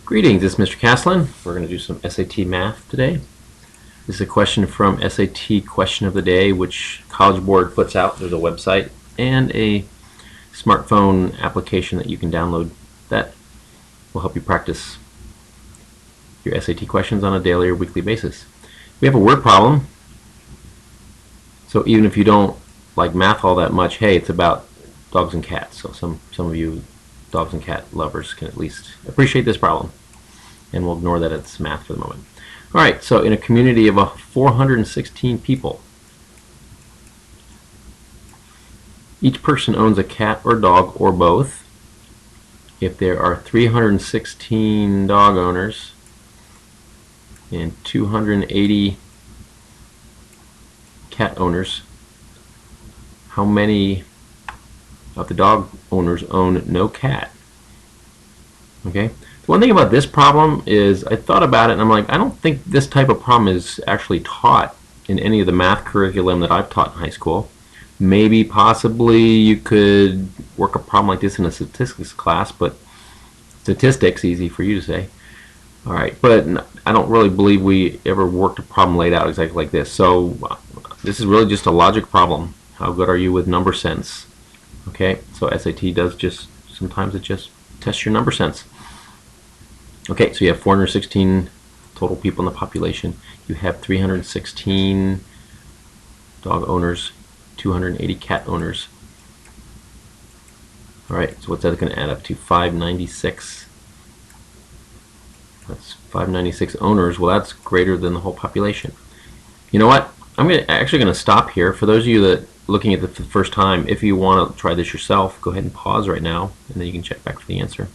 Greetings, this is Mr. Caslin. We're going to do some SAT math today. This is a question from SAT Question of the Day, which College Board puts out. There's a website and a smartphone application that you can download that will help you practice your SAT questions on a daily or weekly basis. We have a word problem, so even if you don't like math all that much, hey, it's about dogs and cats, so some of you dogs and cat lovers can at least appreciate this problem, and we'll ignore that it's math for the moment. Alright, so in a community of 416 people, each person owns a cat or dog or both. If there are 316 dog owners and 280 cat owners, how many of the dog owners own no cat? Okay. One thing about this problem is I thought about it and I'm like, I don't think this type of problem is actually taught in any of the math curriculum that I've taught in high school. Maybe possibly you could work a problem like this in a statistics class, but statistics, easy for you to say. Alright, but I don't really believe we ever worked a problem laid out exactly like this. So this is really just a logic problem. How good are you with number sense? Okay, so SAT does just, sometimes it just tests your number sense. Okay, so you have 416 total people in the population. You have 316 dog owners, 280 cat owners. Alright, so what's that going to add up to? 596. That's 596 owners. Well, that's greater than the whole population. You know what? I'm actually going to stop here. For those of you that looking at it for the first time, if you want to try this yourself, go ahead and pause right now, and then you can check back for the answer.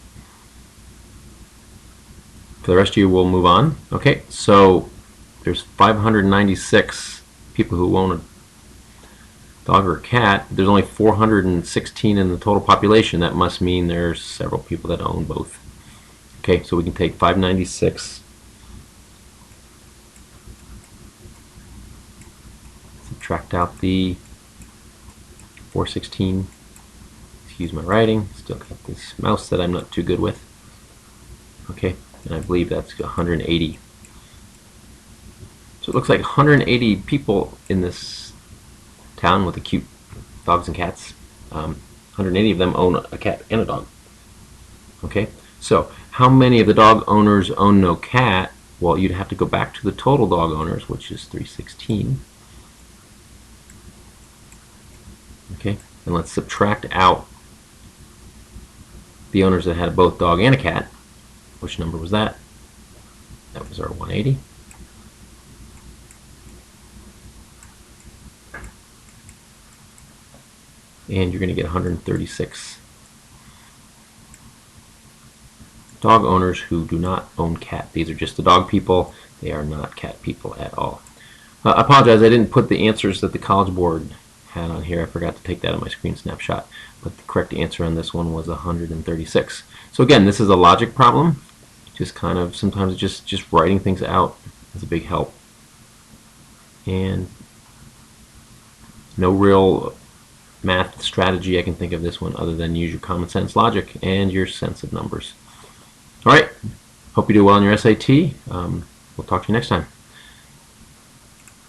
For the rest of you, we'll move on. Okay, so there's 596 people who own a dog or a cat. There's only 416 in the total population. That must mean there's several people that own both. Okay, so we can take 596, subtract out the 416, excuse my writing, still got this mouse that I'm not too good with. Okay, and I believe that's 180. So it looks like 180 people in this town with the cute dogs and cats. 180 of them own a cat and a dog. Okay, so how many of the dog owners own no cat? Well, you'd have to go back to the total dog owners, which is 316. Okay, and let's subtract out the owners that had both dog and a cat. Which number was that? That was our 180. And you're going to get 136 dog owners who do not own cat. These are just the dog people. They are not cat people at all. I apologize, I didn't put the answers that the College Board had on here. I forgot to take that on my screen snapshot, but the correct answer on this one was 136. So again, this is a logic problem. Just kind of sometimes just writing things out is a big help, and no real math strategy I can think of this one other than use your common sense logic and your sense of numbers. Alright, hope you do well on your SAT. We'll talk to you next time.